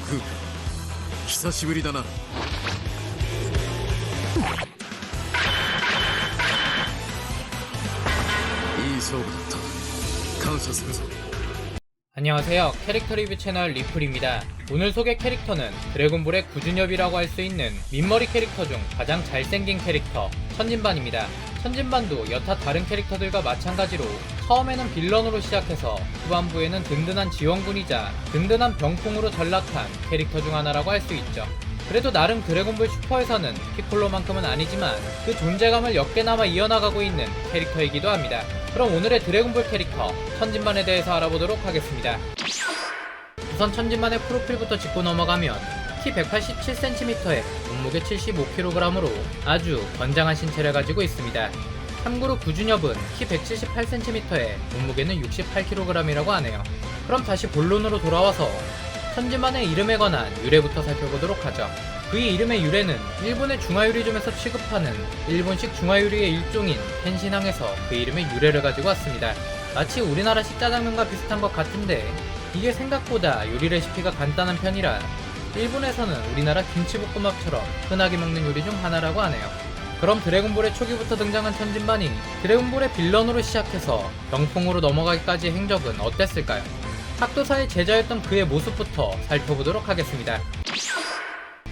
君、久しぶりだな。いい勝負だった。感謝するぞ。 안녕하세요. 캐릭터 리뷰 채널 리플입니다. 오늘 소개 캐릭터는 드래곤볼의 구준엽이라고 할 수 있는 민머리 캐릭터 중 가장 잘생긴 캐릭터 천진반입니다. 천진반도 여타 다른 캐릭터들과 마찬가지로 처음에는 빌런으로 시작해서 후반부에는 든든한 지원군이자 든든한 병풍으로 전락한 캐릭터 중 하나라고 할 수 있죠. 그래도 나름 드래곤볼 슈퍼에서는 피콜로만큼은 아니지만 그 존재감을 역개나마 이어나가고 있는 캐릭터이기도 합니다. 그럼 오늘의 드래곤볼 캐릭터 천진반에 대해서 알아보도록 하겠습니다. 우선 천진반의 프로필부터 짚고 넘어가면 키 187cm에 몸무게 75kg으로 아주 건장한 신체를 가지고 있습니다. 참고로 구준엽은 키 178cm에 몸무게는 68kg이라고 하네요. 그럼 다시 본론으로 돌아와서 천진반의 이름에 관한 유래부터 살펴보도록 하죠. 그의 이름의 유래는 일본의 중화요리점에서 취급하는 일본식 중화요리의 일종인 텐신항에서 그 이름의 유래를 가지고 왔습니다. 마치 우리나라식 짜장면과 비슷한 것 같은데 이게 생각보다 요리 레시피가 간단한 편이라 일본에서는 우리나라 김치볶음밥처럼 흔하게 먹는 요리 중 하나라고 하네요. 그럼 드래곤볼의 초기부터 등장한 천진반이 드래곤볼의 빌런으로 시작해서 병풍으로 넘어가기까지의 행적은 어땠을까요? 학도사의 제자였던 그의 모습부터 살펴보도록 하겠습니다.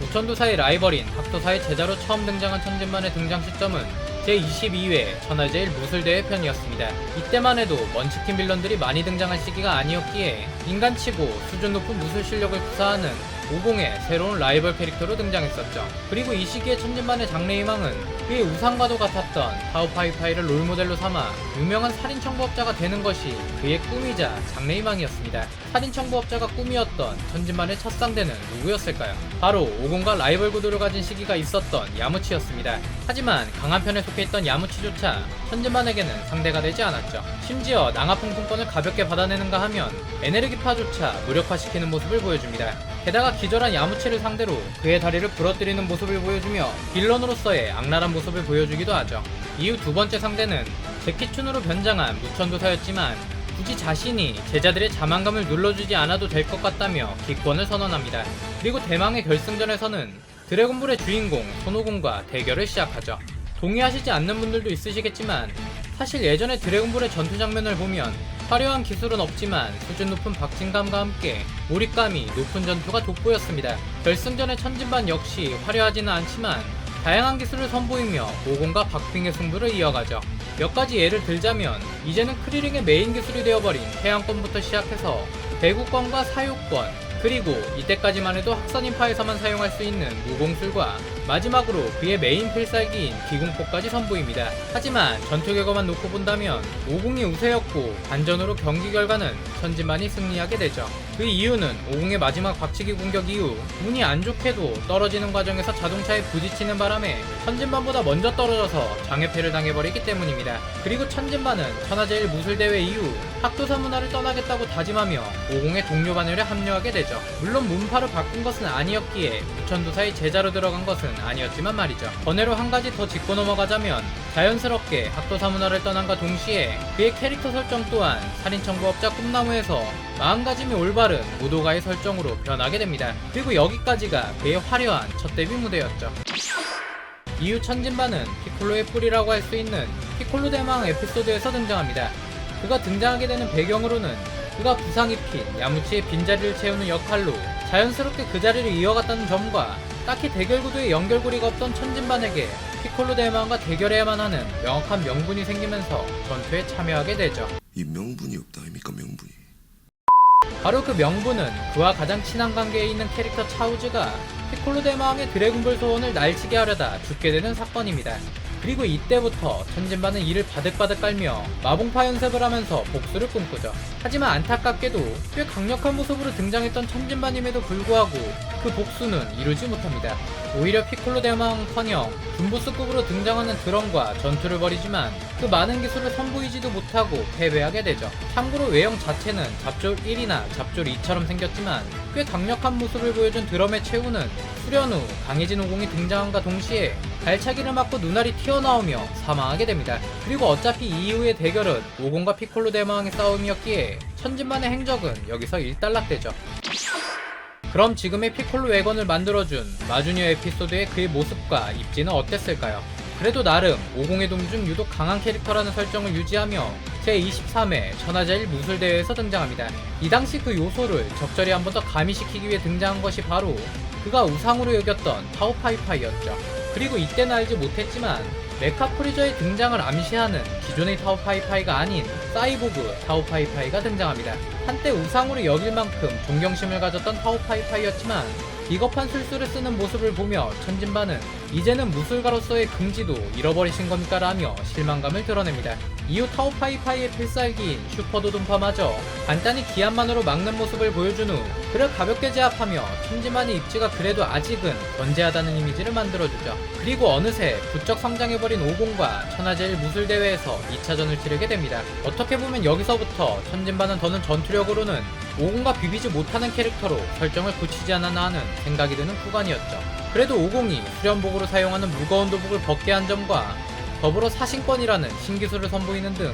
우천도사의 라이벌인 학도사의 제자로 처음 등장한 천진반의 등장 시점은 제22회 천하제일 무술대회 편이었습니다. 이때만 해도 먼치킨 빌런들이 많이 등장한 시기가 아니었기에 인간치고 수준 높은 무술 실력을 구사하는 오공의 새로운 라이벌 캐릭터로 등장했었죠. 그리고 이 시기에 천진반의 장래희망은 그의 우상과도 같았던 타오파이파이를 롤모델로 삼아 유명한 살인청부업자가 되는 것이 그의 꿈이자 장래희망이었습니다. 살인청부업자가 꿈이었던 천진반의 첫 상대는 누구였을까요? 바로 오공과 라이벌 구도를 가진 시기가 있었던 야무치였습니다. 하지만 강한 편에 속해 있던 야무치조차 천진반에게는 상대가 되지 않았죠. 심지어 낭하풍풍권을 가볍게 받아내는가 하면 에네르기파조차 무력화시키는 모습을 보여줍니다. 게다가 기절한 야무치를 상대로 그의 다리를 부러뜨리는 모습을 보여주며 빌런으로서의 악랄한 모습을 보여주기도 하죠. 이후 두 번째 상대는 제키춘으로 변장한 무천도사였지만 굳이 자신이 제자들의 자만감을 눌러주지 않아도 될 것 같다며 기권을 선언합니다. 그리고 대망의 결승전에서는 드래곤볼의 주인공 손오공과 대결을 시작하죠. 동의하시지 않는 분들도 있으시겠지만 사실 예전에 드래곤볼의 전투 장면을 보면 화려한 기술은 없지만 수준 높은 박진감과 함께 몰입감이 높은 전투가 돋보였습니다. 결승전의 천진반 역시 화려하지는 않지만 다양한 기술을 선보이며 오공과 박빙의 승부를 이어가죠. 몇 가지 예를 들자면 이제는 크리링의 메인 기술이 되어버린 태양권부터 시작해서 대구권과 사유권, 그리고 이때까지만 해도 학산인파에서만 사용할 수 있는 무공술과 마지막으로 그의 메인 필살기인 기공포까지 선보입니다. 하지만 전투 결과만 놓고 본다면 오공이 우세였고 반전으로 경기 결과는 천진반이 승리하게 되죠. 그 이유는 오공의 마지막 박치기 공격 이후 운이 안 좋게도 떨어지는 과정에서 자동차에 부딪히는 바람에 천진반보다 먼저 떨어져서 장애패를 당해버리기 때문입니다. 그리고 천진반은 천하제일 무술대회 이후 학도사 문화를 떠나겠다고 다짐하며 오공의 동료 반열에 합류하게 되죠. 물론 문파를 바꾼 것은 아니었기에 우천도사의 제자로 들어간 것은 아니었지만 말이죠. 번외로 한 가지 더 짚고 넘어가자면 자연스럽게 학도사 문화를 떠난과 동시에 그의 캐릭터 설정 또한 살인청부업자 꿈나무에서 마음가짐이 올바른 무도가의 설정으로 변하게 됩니다. 그리고 여기까지가 그의 화려한 첫 데뷔 무대였죠. 이후 천진반은 피콜로의 뿌리라고 할 수 있는 피콜로 대망 에피소드에서 등장합니다. 그가 등장하게 되는 배경으로는 그가 부상 입힌 야무치의 빈자리를 채우는 역할로 자연스럽게 그 자리를 이어갔다는 점과 딱히 대결 구도에 연결고리가 없던 천진반에게 피콜로 대망과 대결해야만 하는 명확한 명분이 생기면서 전투에 참여하게 되죠. 이 명분이 없다 아닙니까 명분이. 바로 그 명분은 그와 가장 친한 관계에 있는 캐릭터 차우즈가 피콜로 대마왕의 드래곤볼 소원을 날치게 하려다 죽게 되는 사건입니다. 그리고 이때부터 천진반은 이를 바득바득 깔며 마봉파 연습을 하면서 복수를 꿈꾸죠. 하지만 안타깝게도 꽤 강력한 모습으로 등장했던 천진반임에도 불구하고 그 복수는 이루지 못합니다. 오히려 피콜로 대마왕커녕 준보스급으로 등장하는 드럼과 전투를 벌이지만 그 많은 기술을 선보이지도 못하고 패배하게 되죠. 참고로 외형 자체는 잡졸 1이나 잡졸 2처럼 생겼지만 꽤 강력한 모습을 보여준 드럼의 최후는 수련 후 강해진 오공이 등장함과 동시에 발차기를 맞고 눈알이 튀어나오며 사망하게 됩니다. 그리고 어차피 이후의 대결은 오공과 피콜로 대마왕의 싸움이었기에 천진반의 행적은 여기서 일단락되죠. 그럼 지금의 피콜로 외관을 만들어준 마주니어 에피소드의 그의 모습과 입지는 어땠을까요? 그래도 나름 50의 돔 중 유독 강한 캐릭터라는 설정을 유지하며 제23회 천하제일 무술대회에서 등장합니다. 이 당시 그 요소를 적절히 한 번 더 가미시키기 위해 등장한 것이 바로 그가 우상으로 여겼던 타오파이파이였죠. 그리고 이때는 알지 못했지만 메카 프리저의 등장을 암시하는 기존의 타오파이파이가 아닌 사이보그 타오파이파이가 등장합니다. 한때 우상으로 여길 만큼 존경심을 가졌던 타오파이파이였지만 비겁한 술수를 쓰는 모습을 보며 천진반은 이제는 무술가로서의 긍지도 잃어버리신 겁니까? 라며 실망감을 드러냅니다. 이후 타오파이파이의 필살기인 슈퍼도돈파마저 간단히 기한만으로 막는 모습을 보여준 후 그를 가볍게 제압하며 천진반의 입지가 그래도 아직은 건재하다는 이미지를 만들어주죠. 그리고 어느새 부쩍 성장해버린 오공과 천하제일 무술대회에서 2차전을 치르게 됩니다. 어떻게 보면 여기서부터 천진반은 더는 전투력으로는 오공과 비비지 못하는 캐릭터로 설정을 굳히지 않았나 하는 생각이 드는 구간이었죠. 그래도 오공이 수련복으로 사용하는 무거운 도복을 벗게 한 점과 더불어 사신권이라는 신기술을 선보이는 등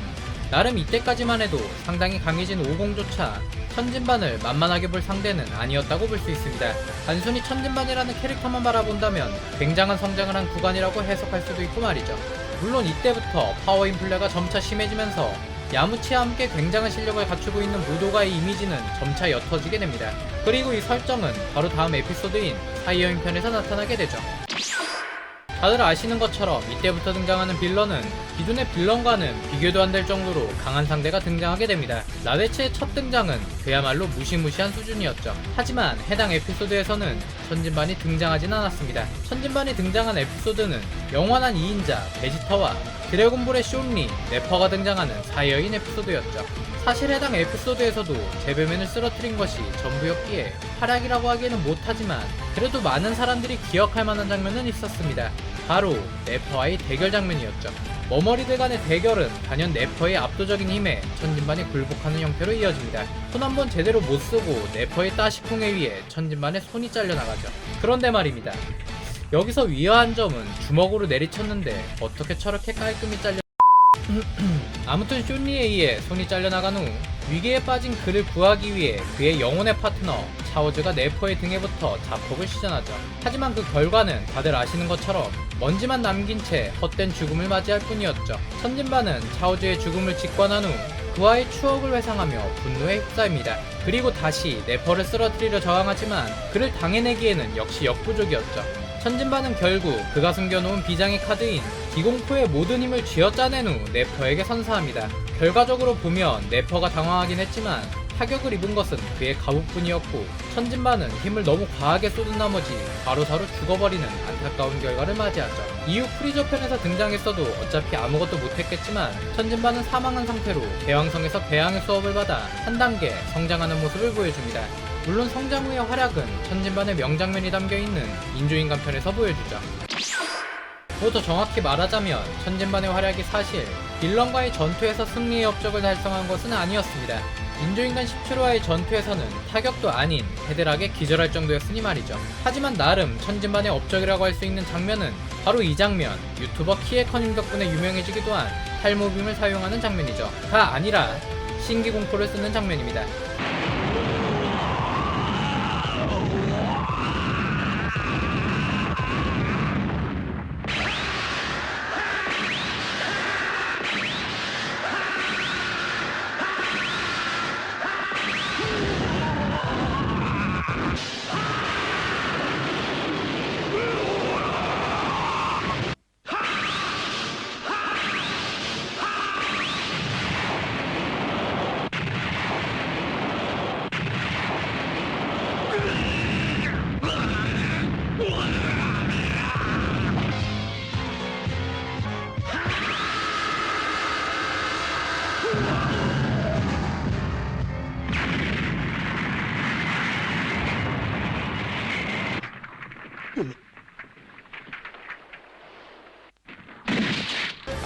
나름 이때까지만 해도 상당히 강해진 오공조차 천진반을 만만하게 볼 상대는 아니었다고 볼 수 있습니다. 단순히 천진반이라는 캐릭터만 바라본다면 굉장한 성장을 한 구간이라고 해석할 수도 있고 말이죠. 물론 이때부터 파워 인플레가 점차 심해지면서 야무치와 함께 굉장한 실력을 갖추고 있는 무도가의 이미지는 점차 옅어지게 됩니다. 그리고 이 설정은 바로 다음 에피소드인 사이어인 편에서 나타나게 되죠. 다들 아시는 것처럼 이때부터 등장하는 빌런은 기존의 빌런과는 비교도 안 될 정도로 강한 상대가 등장하게 됩니다. 라데츠의 첫 등장은 그야말로 무시무시한 수준이었죠. 하지만 해당 에피소드에서는 천진반이 등장하진 않았습니다. 천진반이 등장한 에피소드는 영원한 2인자 베지터와 드래곤볼의 쇼리, 네퍼가 등장하는 사이어인 에피소드였죠. 사실 해당 에피소드에서도 제베맨을 쓰러뜨린 것이 전부였기에 활약이라고 하기에는 못하지만 그래도 많은 사람들이 기억할 만한 장면은 있었습니다. 바로 네퍼와의 대결 장면이었죠. 머머리들 간의 대결은 단연 네퍼의 압도적인 힘에 천진반이 굴복하는 형태로 이어집니다. 손 한 번 제대로 못 쓰고 네퍼의 따시풍에 의해 천진반의 손이 잘려나가죠. 그런데 말입니다. 여기서 위화한 점은 주먹으로 내리쳤는데 어떻게 저렇게 깔끔히 잘려 아무튼 쇼니에 의해 손이 잘려나간 후 위기에 빠진 그를 구하기 위해 그의 영혼의 파트너 차오즈가 네퍼의 등에 붙어 자폭을 시전하죠. 하지만 그 결과는 다들 아시는 것처럼 먼지만 남긴 채 헛된 죽음을 맞이할 뿐이었죠. 천진반은 차오즈의 죽음을 직관한 후 그와의 추억을 회상하며 분노에 휩싸입니다. 그리고 다시 네퍼를 쓰러뜨리려 저항하지만 그를 당해내기에는 역시 역부족이었죠. 천진반은 결국 그가 숨겨놓은 비장의 카드인 기공포의 모든 힘을 쥐어짜낸 후 네퍼에게 선사합니다. 결과적으로 보면 네퍼가 당황하긴 했지만 타격을 입은 것은 그의 갑옷뿐이었고 천진반은 힘을 너무 과하게 쏟은 나머지 바로바로 죽어버리는 안타까운 결과를 맞이하죠. 이후 프리저 편에서 등장했어도 어차피 아무것도 못했겠지만 천진반은 사망한 상태로 대왕성에서 대항의 수업을 받아 한 단계 성장하는 모습을 보여줍니다. 물론 성장 후의 활약은 천진반의 명장면이 담겨있는 인조인간 편에서 보여주죠. 또 더 정확히 말하자면 천진반의 활약이 사실 빌런과의 전투에서 승리의 업적을 달성한 것은 아니었습니다. 인조인간 17호와의 전투에서는 타격도 아닌 헤드락에 기절할 정도였으니 말이죠. 하지만 나름 천진반의 업적이라고 할 수 있는 장면은 바로 이 장면, 유튜버 키에커님 덕분에 유명해지기도 한 탈모빔을 사용하는 장면이죠. 가 아니라 신기공포를 쓰는 장면입니다.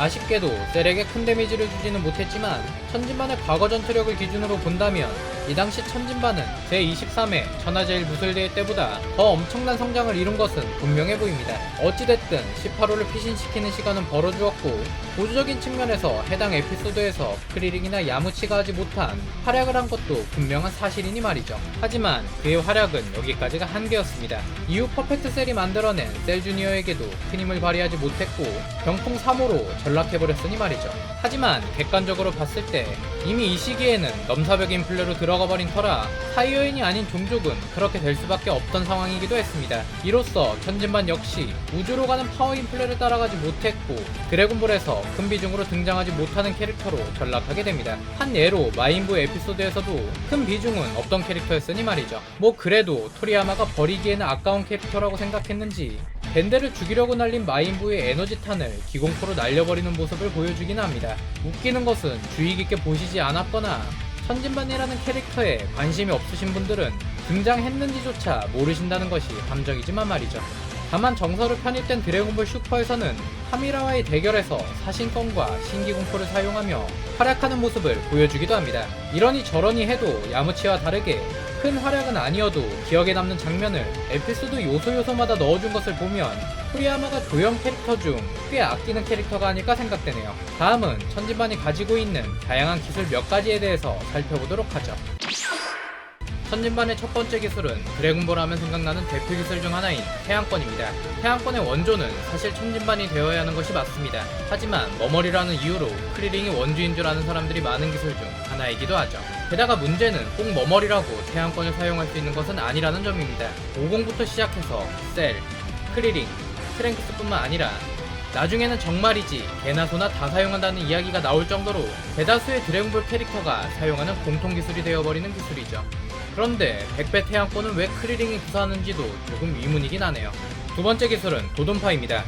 아쉽게도 셀에게 큰 데미지를 주지는 못했지만 천진반의 과거 전투력을 기준으로 본다면 이 당시 천진반은 제23회 천하제일 무술대회 때보다 더 엄청난 성장을 이룬 것은 분명해 보입니다. 어찌됐든 18호를 피신시키는 시간은 벌어주었고 보조적인 측면에서 해당 에피소드에서 크리링이나 야무치가 하지 못한 활약을 한 것도 분명한 사실이니 말이죠. 하지만 그의 활약은 여기까지가 한계였습니다. 이후 퍼펙트 셀이 만들어낸 셀 주니어에게도 큰 힘을 발휘하지 못했고 병풍 3호로 전락해버렸으니 말이죠. 하지만 객관적으로 봤을 때 이미 이 시기에는 넘사벽인 플레이로 들어가 버린 터라 사이어인이 아닌 종족은 그렇게 될 수밖에 없던 상황이기도 했습니다. 이로써 천진반 역시 우주로 가는 파워인 플레이를 따라가지 못했고 드래곤볼에서 큰 비중으로 등장하지 못하는 캐릭터로 전락하게 됩니다. 한 예로 마인부 에피소드에서도 큰 비중은 없던 캐릭터였으니 말이죠. 뭐 그래도 토리야마가 버리기에는 아까운 캐릭터라고 생각했는지 벤데를 죽이려고 날린 마인부의 에너지탄을 기공포로 날려버리는 모습을 보여주긴 합니다. 웃기는 것은 주의 깊게 보시지 않았거나 천진반이라는 캐릭터에 관심이 없으신 분들은 등장했는지조차 모르신다는 것이 함정이지만 말이죠. 다만 정서로 편입된 드래곤볼 슈퍼에서는 카미라와의 대결에서 사신권과 신기공포를 사용하며 활약하는 모습을 보여주기도 합니다. 이러니 저러니 해도 야무치와 다르게 큰 활약은 아니어도 기억에 남는 장면을 에피소드 요소마다 넣어준 것을 보면 토리야마가 조형 캐릭터 중 꽤 아끼는 캐릭터가 아닐까 생각되네요. 다음은 천진반이 가지고 있는 다양한 기술 몇 가지에 대해서 살펴보도록 하죠. 천진반의 첫 번째 기술은 드래곤볼 하면 생각나는 대표 기술 중 하나인 태양권입니다. 태양권의 원조는 사실 천진반이 되어야 하는 것이 맞습니다. 하지만 머머리라는 이유로 크리링이 원주인 줄 아는 사람들이 많은 기술 중 하나이기도 하죠. 게다가 문제는 꼭 머머리라고 태양권을 사용할 수 있는 것은 아니라는 점입니다. 50부터 시작해서 셀, 크리링, 트랭크스뿐만 아니라 나중에는 정말이지 개나 소나 다 사용한다는 이야기가 나올 정도로 대다수의 드래곤볼 캐릭터가 사용하는 공통기술이 되어버리는 기술이죠. 그런데 100배 태양권은 왜 크리링이 구사하는지도 조금 의문이긴 하네요. 두 번째 기술은 도돈파입니다.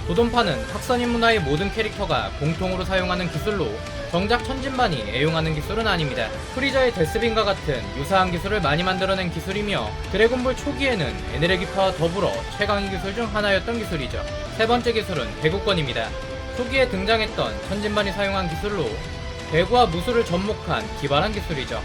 도돈파는 학선인 문화의 모든 캐릭터가 공통으로 사용하는 기술로 정작 천진반이 애용하는 기술은 아닙니다. 프리저의 데스빈과 같은 유사한 기술을 많이 만들어낸 기술이며 드래곤볼 초기에는 에네르기파와 더불어 최강의 기술 중 하나였던 기술이죠. 세 번째 기술은 배구권입니다. 초기에 등장했던 천진반이 사용한 기술로 배구와 무술을 접목한 기발한 기술이죠.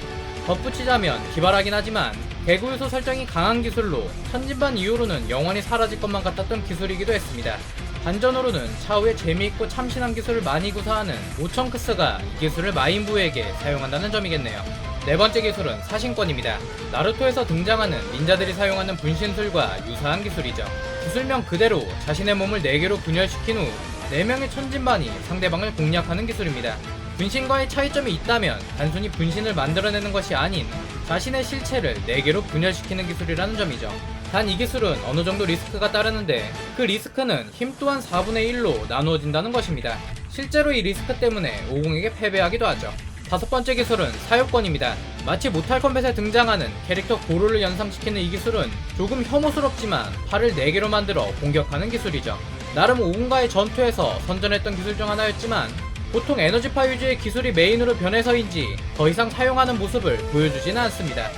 덧붙이자면 기발하긴 하지만 배구 요소 설정이 강한 기술로 천진반 이후로는 영원히 사라질 것만 같았던 기술이기도 했습니다. 반전으로는 차후에 재미있고 참신한 기술을 많이 구사하는 오청크스가 이 기술을 마인부에게 사용한다는 점이겠네요. 네 번째 기술은 사신권입니다. 나루토에서 등장하는 닌자들이 사용하는 분신술과 유사한 기술이죠. 기술명 그대로 자신의 몸을 4개로 분열시킨 후 4명의 천진반이 상대방을 공략하는 기술입니다. 분신과의 차이점이 있다면 단순히 분신을 만들어내는 것이 아닌 자신의 실체를 4개로 분열시키는 기술이라는 점이죠. 단 이 기술은 어느 정도 리스크가 따르는데 그 리스크는 힘 또한 4분의 1로 나누어진다는 것입니다. 실제로 이 리스크 때문에 50에게 패배하기도 하죠. 다섯 번째 기술은 사요권입니다. 마치 모탈 컴뱃에 등장하는 캐릭터 고로를 연상시키는 이 기술은 조금 혐오스럽지만 팔을 4개로 만들어 공격하는 기술이죠. 나름 오군과의 전투에서 선전했던 기술 중 하나였지만 보통 에너지파 위주의 기술이 메인으로 변해서인지 더 이상 사용하는 모습을 보여주지는 않습니다.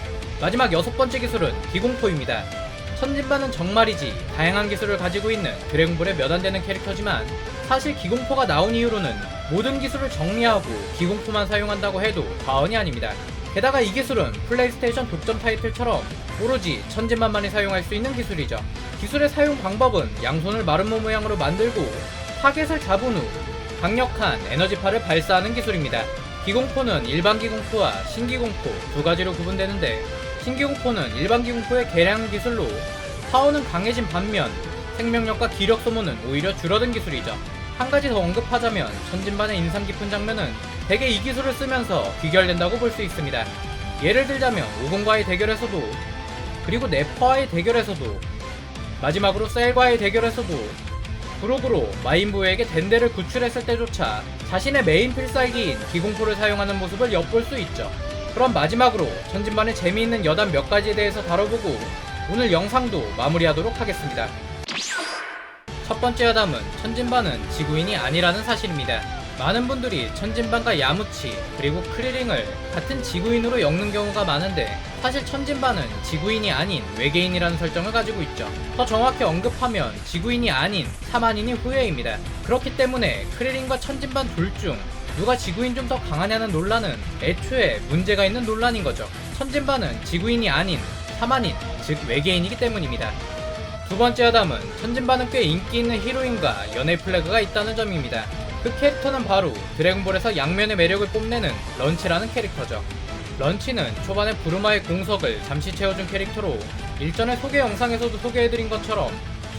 마지막 여섯 번째 기술은 기공포입니다. 천진반은 정말이지 다양한 기술을 가지고 있는 드래곤볼에 몇 안 되는 캐릭터지만 사실 기공포가 나온 이후로는 모든 기술을 정리하고 기공포만 사용한다고 해도 과언이 아닙니다. 게다가 이 기술은 플레이스테이션 독점 타이틀처럼 오로지 천진반만이 사용할 수 있는 기술이죠. 기술의 사용 방법은 양손을 마름모 모양으로 만들고 타겟을 잡은 후 강력한 에너지파를 발사하는 기술입니다. 기공포는 일반 기공포와 신기공포 두 가지로 구분되는데 신기공포는 일반 기공포의 개량 기술로 파워는 강해진 반면 생명력과 기력 소모는 오히려 줄어든 기술이죠. 한 가지 더 언급하자면 천진반의 인상 깊은 장면은 대개 이 기술을 쓰면서 귀결된다고 볼 수 있습니다. 예를 들자면 오공과의 대결에서도 그리고 네퍼와의 대결에서도 마지막으로 셀과의 대결에서도 브로그로 마인부에게 덴데를 구출했을 때조차 자신의 메인 필살기인 기공포를 사용하는 모습을 엿볼 수 있죠. 그럼 마지막으로 천진반의 재미있는 여담 몇 가지에 대해서 다뤄보고 오늘 영상도 마무리하도록 하겠습니다. 첫 번째 여담은 천진반은 지구인이 아니라는 사실입니다. 많은 분들이 천진반과 야무치 그리고 크리링을 같은 지구인으로 엮는 경우가 많은데 사실 천진반은 지구인이 아닌 외계인이라는 설정을 가지고 있죠. 더 정확히 언급하면 지구인이 아닌 사만인이 후예입니다. 그렇기 때문에 크리링과 천진반 둘 중 누가 지구인 좀 더 강하냐는 논란은 애초에 문제가 있는 논란인 거죠. 천진반은 지구인이 아닌 사만인, 즉 외계인이기 때문입니다. 두 번째 야담은 천진반은 꽤 인기 있는 히로인과 연애 플래그가 있다는 점입니다. 그 캐릭터는 바로 드래곤볼에서 양면의 매력을 뽐내는 런치라는 캐릭터죠. 런치는 초반에 부르마의 공석을 잠시 채워준 캐릭터로 일전의 소개 영상에서도 소개해드린 것처럼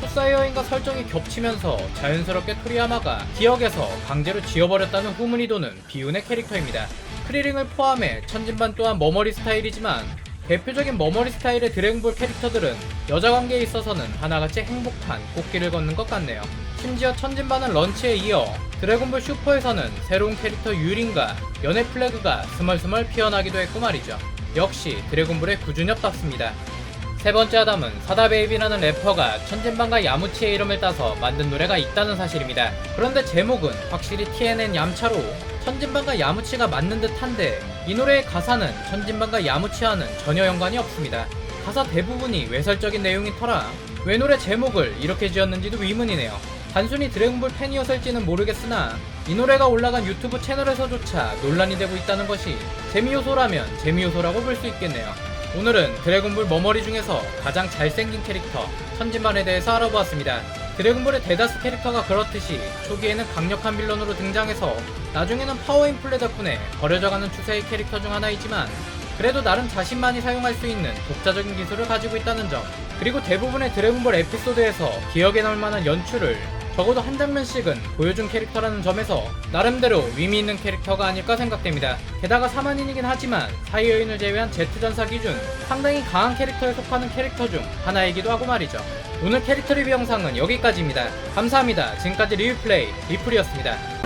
소사이어인과 설정이 겹치면서 자연스럽게 토리야마가 기억에서 강제로 지워버렸다는 후문이 도는 비운의 캐릭터입니다. 크리링을 포함해 천진반 또한 머머리 스타일이지만 대표적인 머머리 스타일의 드래곤볼 캐릭터들은 여자 관계에 있어서는 하나같이 행복한 꽃길을 걷는 것 같네요. 심지어 천진반은 런치에 이어 드래곤볼 슈퍼에서는 새로운 캐릭터 유린과 연애 플래그가 스멀스멀 피어나기도 했고 말이죠. 역시 드래곤볼의 구준엽답습니다. 세 번째 아담은 사다베이비라는 래퍼가 천진반과 야무치의 이름을 따서 만든 노래가 있다는 사실입니다. 그런데 제목은 확실히 TNN 얌차로 천진반과 야무치가 맞는 듯한데 이 노래의 가사는 천진반과 야무치와는 전혀 연관이 없습니다. 가사 대부분이 외설적인 내용인 터라 왜 노래 제목을 이렇게 지었는지도 의문이네요. 단순히 드래곤볼 팬이었을지는 모르겠으나 이 노래가 올라간 유튜브 채널에서조차 논란이 되고 있다는 것이 재미요소라면 재미요소라고 볼 수 있겠네요. 오늘은 드래곤볼 머머리 중에서 가장 잘생긴 캐릭터 천진반에 대해서 알아보았습니다. 드래곤볼의 대다수 캐릭터가 그렇듯이 초기에는 강력한 빌런으로 등장해서 나중에는 파워인플레 덕분에 버려져가는 추세의 캐릭터 중 하나이지만 그래도 나름 자신만이 사용할 수 있는 독자적인 기술을 가지고 있다는 점, 그리고 대부분의 드래곤볼 에피소드에서 기억에 남을 만한 연출을 적어도 한 장면씩은 보여준 캐릭터라는 점에서 나름대로 의미 있는 캐릭터가 아닐까 생각됩니다. 게다가 사만인이긴 하지만 사이어인을 제외한 Z전사 기준 상당히 강한 캐릭터에 속하는 캐릭터 중 하나이기도 하고 말이죠. 오늘 캐릭터 리뷰 영상은 여기까지입니다. 감사합니다. 지금까지 리뷰플레이 리플이었습니다.